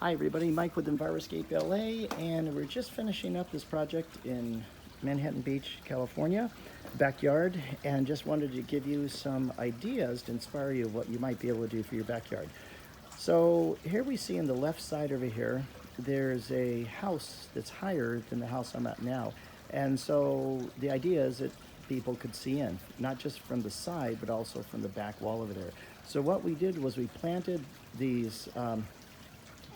Hi everybody, Mike with Enviroscape LA, and we're just finishing up this project in Manhattan Beach, California, backyard, and just wanted to give you some ideas to inspire you of what you might be able to do for your backyard. So here we see on the left side over here, there's a house that's higher than the house I'm at now. And so the idea is that people could see in, not just from the side, but also from the back wall over there. So what we did was we planted these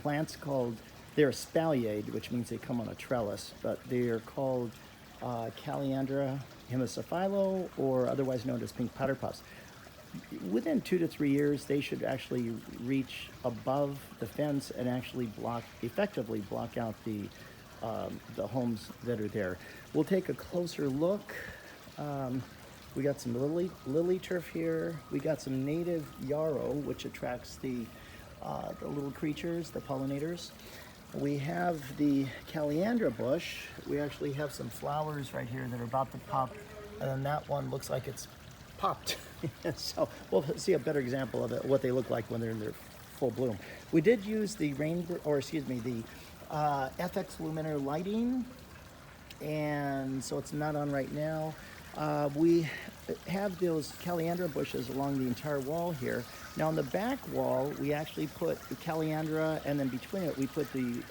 plants called, they're espaliered, which means they come on a trellis, but they are called Calliandra hemiciphylla, or otherwise known as pink powder puffs. Within 2 to 3 years, they should actually reach above the fence and actually effectively block out the homes that are there. We'll take a closer look. We got some lily turf here. We got some native yarrow, which attracts the little creatures, the pollinators. We have the Calliandra bush. We actually have some flowers right here that are about to pop, and then that one looks like it's popped. So we'll see a better example of it, what they look like when they're in their full bloom. We did use the the FX luminaire lighting, and so it's not on right now. We have those Calliandra bushes along the entire wall here. Now on the back wall, we actually put the Calliandra, and then between it, we put the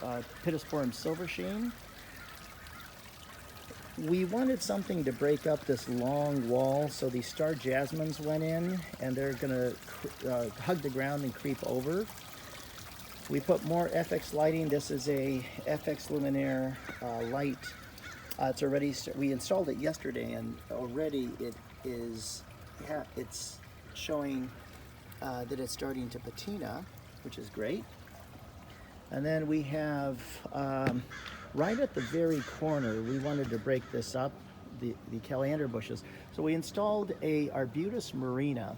Pittosporum silversheen. We wanted something to break up this long wall, so these star jasmines went in, and they're gonna hug the ground and creep over. We put more FX lighting. This is a FX luminaire light. It's already, we installed it yesterday, and already it is, yeah, it's showing that it's starting to patina, which is great. And then we have, right at the very corner, we wanted to break this up, the Calliandra bushes. So we installed a Arbutus marina,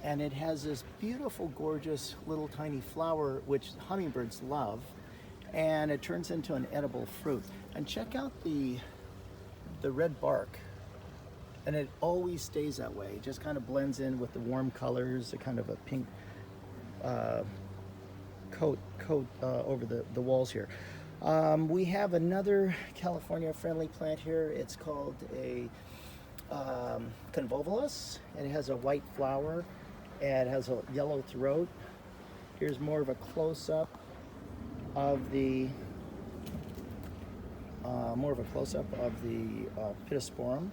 and it has this beautiful, gorgeous little tiny flower, which hummingbirds love, and it turns into an edible fruit. And check out the red bark, and it always stays that way. It just kind of blends in with the warm colors, a kind of a pink coat over the walls here. We have another California friendly plant here. It's called a convolvulus, and it has a white flower and it has a yellow throat. Here's more of a close-up of the Pittosporum.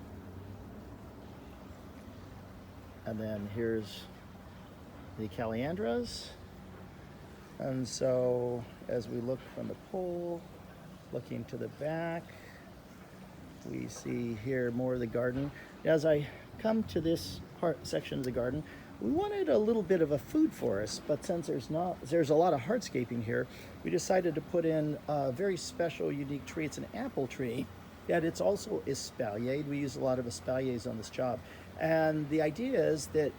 And then here's the Calliandras. And so as we look from the pole, looking to the back, we see here more of the garden. As I come to this section of the garden, we wanted a little bit of a food forest, but since there's a lot of hardscaping here, we decided to put in a very special, unique tree. It's an apple tree, yet it's also espaliered. We use a lot of espaliers on this job. And the idea is that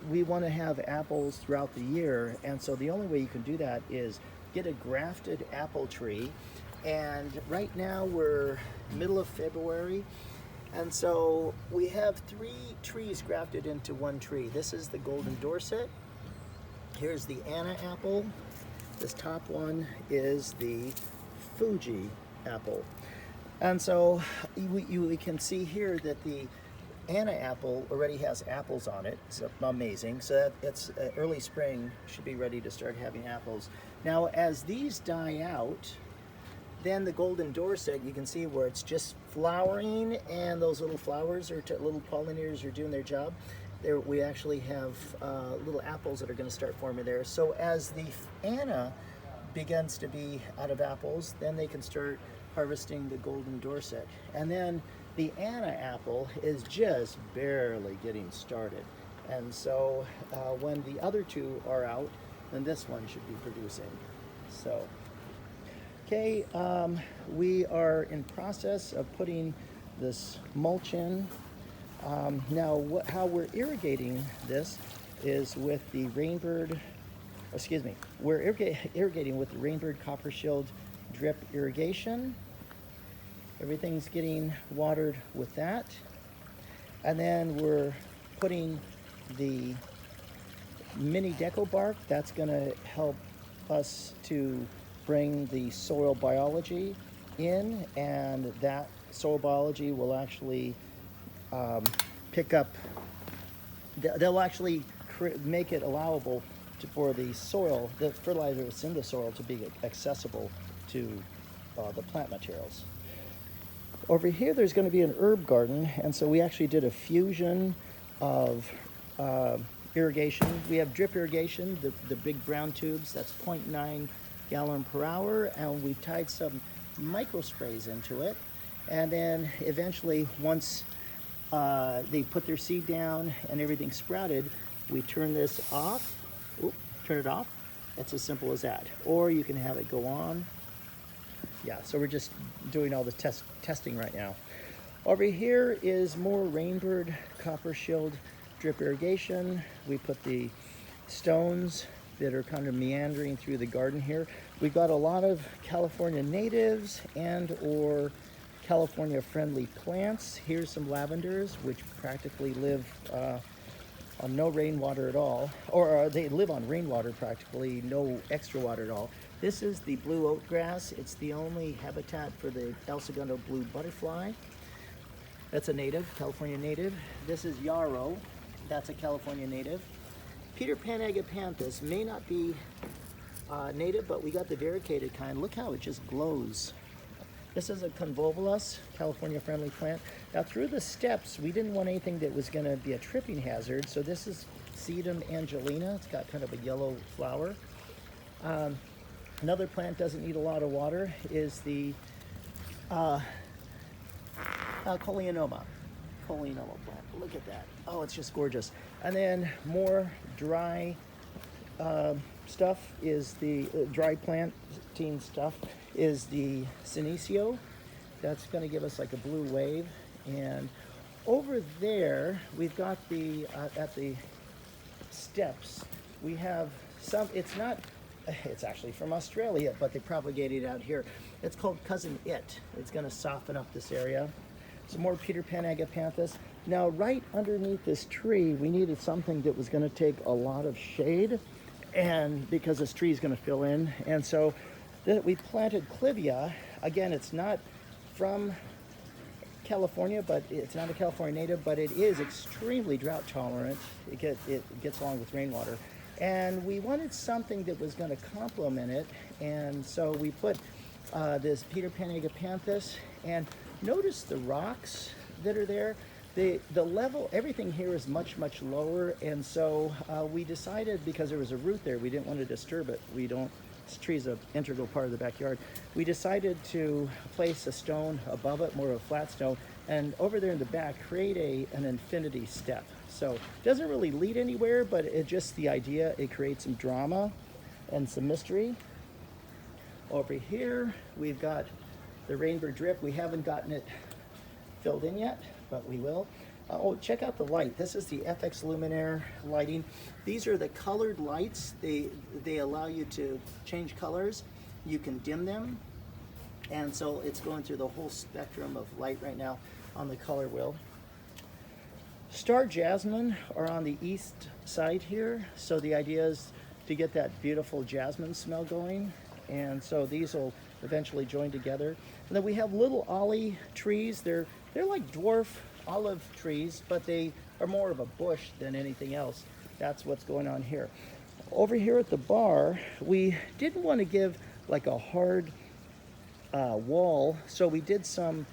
we want to have apples throughout the year, and so the only way you can do that is get a grafted apple tree. And right now we're middle of February, and so we have 3 trees grafted into one tree. This is the Golden Dorset. Here's the Anna apple. This top one is the Fuji apple. And so we can see here that the Anna apple already has apples on it. It's amazing. So it's early spring, should be ready to start having apples. Now as these die out, then the Golden Dorset, you can see where it's just flowering, and those little flowers or little pollinators are doing their job. There we actually have little apples that are going to start forming there. So as the Anna begins to be out of apples, then they can start harvesting the Golden Dorset. And then the Anna apple is just barely getting started. And so when the other 2 are out, then this one should be producing. So, okay, we are in process of putting this mulch in. Now, how we're irrigating this is with the we're irrigating with the Rainbird Copper Shield drip irrigation. Everything's getting watered with that. And then we're putting the mini deco bark. That's gonna help us to bring the soil biology in, and that soil biology will actually pick up, they'll actually make it allowable for the soil, the fertilizer that's in the soil, to be accessible to the plant materials. Over here, there's going to be an herb garden, and so we actually did a fusion of irrigation. We have drip irrigation, the big brown tubes, that's 0.9 gallon per hour, and we tied some micro sprays into it. And then eventually, once they put their seed down and everything sprouted, we turn this off. Oop, turn it off. It's as simple as that. Or you can have it go on. Yeah, so we're just doing all the testing right now. Over here is more Rainbird Copper Shield drip irrigation. We put the stones that are kind of meandering through the garden here. We've got a lot of California natives and or California friendly plants. Here's some lavenders, which practically live on no rainwater at all, or they live on rainwater practically, no extra water at all. This is the blue oat grass. It's the only habitat for the El Segundo blue butterfly. That's a native, California native. This is yarrow. That's a California native. Peter Pan agapanthus may not be native, but we got the variegated kind. Look how it just glows. This is a convolvulus, California friendly plant. Now through the steps, we didn't want anything that was gonna be a tripping hazard, so this is Sedum angelina. It's got kind of a yellow flower. Another plant doesn't need a lot of water is the Coleonoma. Coleonoma plant. Look at that. Oh, it's just gorgeous. And then more dry stuff is the dry planting stuff is the Senecio. That's going to give us like a blue wave. And over there, we've got the at the steps, we have some. It's actually from Australia, but they propagate it out here. It's called Cousin It. It's going to soften up this area. Some more Peter Pan agapanthus. Now, right underneath this tree, we needed something that was going to take a lot of shade, and because this tree is going to fill in, and so we planted Clivia. Again, it's not from California, but it's not a California native, but it is extremely drought tolerant. It gets along with rainwater. And we wanted something that was going to complement it, and so we put this Peter Pan agapanthus. And notice the rocks that are there. The level, everything here is much, much lower, and so we decided, because there was a root there, we didn't want to disturb it. This tree is an integral part of the backyard. We decided to place a stone above it, more of a flat stone, and over there in the back, create an infinity step. So it doesn't really lead anywhere, but it just the idea, it creates some drama and some mystery. Over here, we've got the Rainbird drip. We haven't gotten it filled in yet, but we will. Oh, check out the light. This is the FX Luminaire lighting. These are the colored lights. They allow you to change colors. You can dim them. And so it's going through the whole spectrum of light right now on the color wheel. Star jasmine are on the east side here. So the idea is to get that beautiful jasmine smell going. And so these will eventually join together. And then we have little ollie trees. They're like dwarf olive trees, but they are more of a bush than anything else. That's what's going on here. Over here at the bar, we didn't want to give like a hard wall, so we did some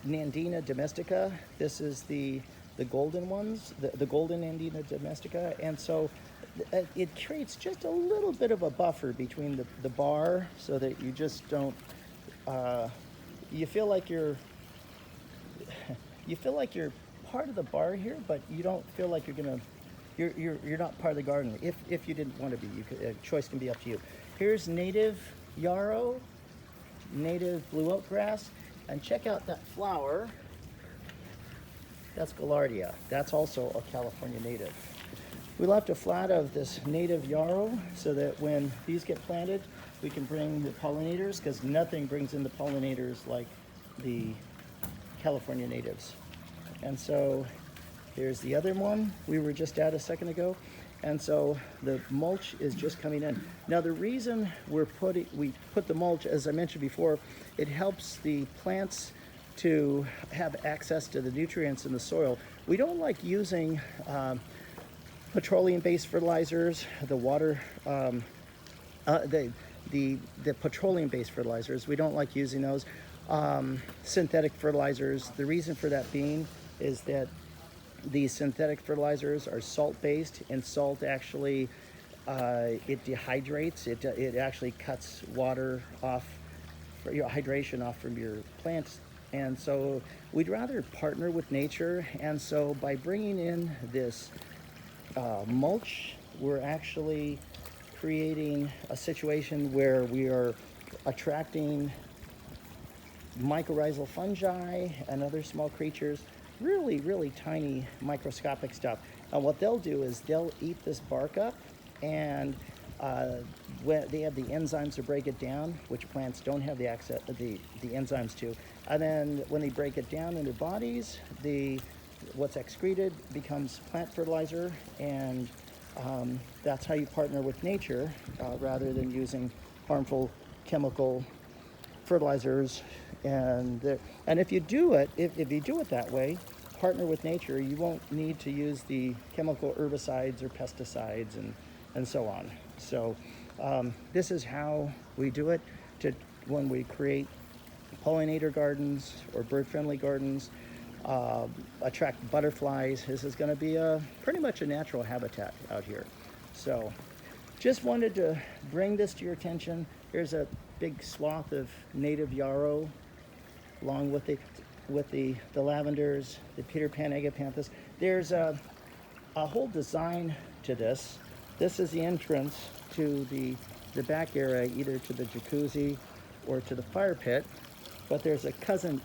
Nandina domestica. This is the golden ones, the golden Nandina domestica, and so it creates just a little bit of a buffer between the bar, so that you just don't you feel like you're part of the bar here, but you don't feel like you're not part of the garden. If you didn't want to be, choice can be up to you. Here's native yarrow, native blue oat grass, and check out that flower. That's Gaillardia. That's also a California native. We left a flat of this native yarrow so that when these get planted, we can bring the pollinators, because nothing brings in the pollinators like the California natives. And so here's the other one we were just at a second ago. And so the mulch is just coming in. Now the reason we put the mulch, as I mentioned before, it helps the plants to have access to the nutrients in the soil. We don't like using petroleum-based fertilizers, the water, the petroleum-based fertilizers. We don't like using those. Synthetic fertilizers. The reason for that being is that these synthetic fertilizers are salt-based, and salt actually it dehydrates. It actually cuts water off, hydration off from your plants. And so we'd rather partner with nature. And so by bringing in this mulch, we're actually creating a situation where we are attracting mycorrhizal fungi and other small creatures, really, really tiny microscopic stuff. And what they'll do is they'll eat this bark up, and when they have the enzymes to break it down, which plants don't have the access, the enzymes to. And then when they break it down in their bodies, what's excreted becomes plant fertilizer, and that's how you partner with nature rather than using harmful chemical fertilizers. And if you do it, if you do it that way, partner with nature, you won't need to use the chemical herbicides or pesticides and so on. So this is how we do it when we create pollinator gardens or bird-friendly gardens, attract butterflies. This is going to be pretty much a natural habitat out here. So just wanted to bring this to your attention. Here's a big swath of native yarrow, along with the lavenders, the Peter Pan agapanthus. There's a whole design to this. This is the entrance to the back area, either to the jacuzzi or to the fire pit. But there's a cousin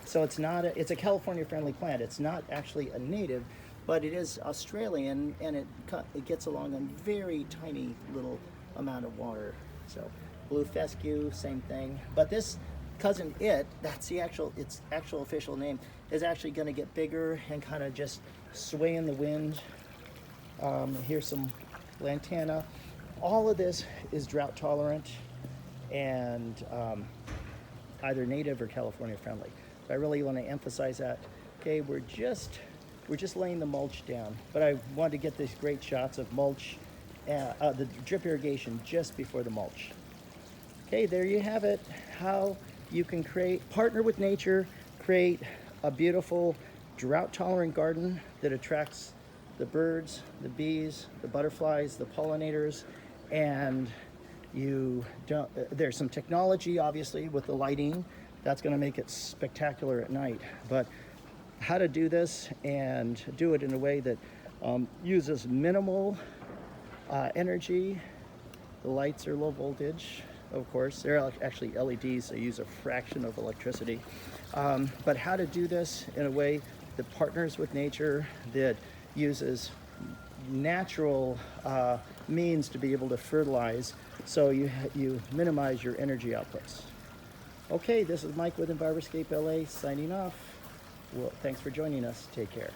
so it's a California friendly plant. It's not actually a native, but it is Australian, and it gets along on very tiny little amount of water. So blue fescue, same thing. But this cousin that's its actual official name, is actually going to get bigger and kind of just sway in the wind. Here's some lantana. All of this is drought tolerant and either native or California friendly. So I really want to emphasize that. Okay, we're just laying the mulch down, but I wanted to get these great shots of mulch, the drip irrigation just before the mulch. Okay, there you have it. How you can partner with nature, create a beautiful drought tolerant garden that attracts the birds, the bees, the butterflies, the pollinators, and there's some technology obviously with the lighting that's going to make it spectacular at night, but how to do this and do it in a way that uses minimal energy. The lights are low voltage, of course. They're actually LEDs, they use a fraction of electricity. But how to do this in a way that partners with nature, that uses natural means to be able to fertilize, so you minimize your energy outputs. Okay, this is Mike with Envirorscape LA signing off. Well, thanks for joining us. Take care.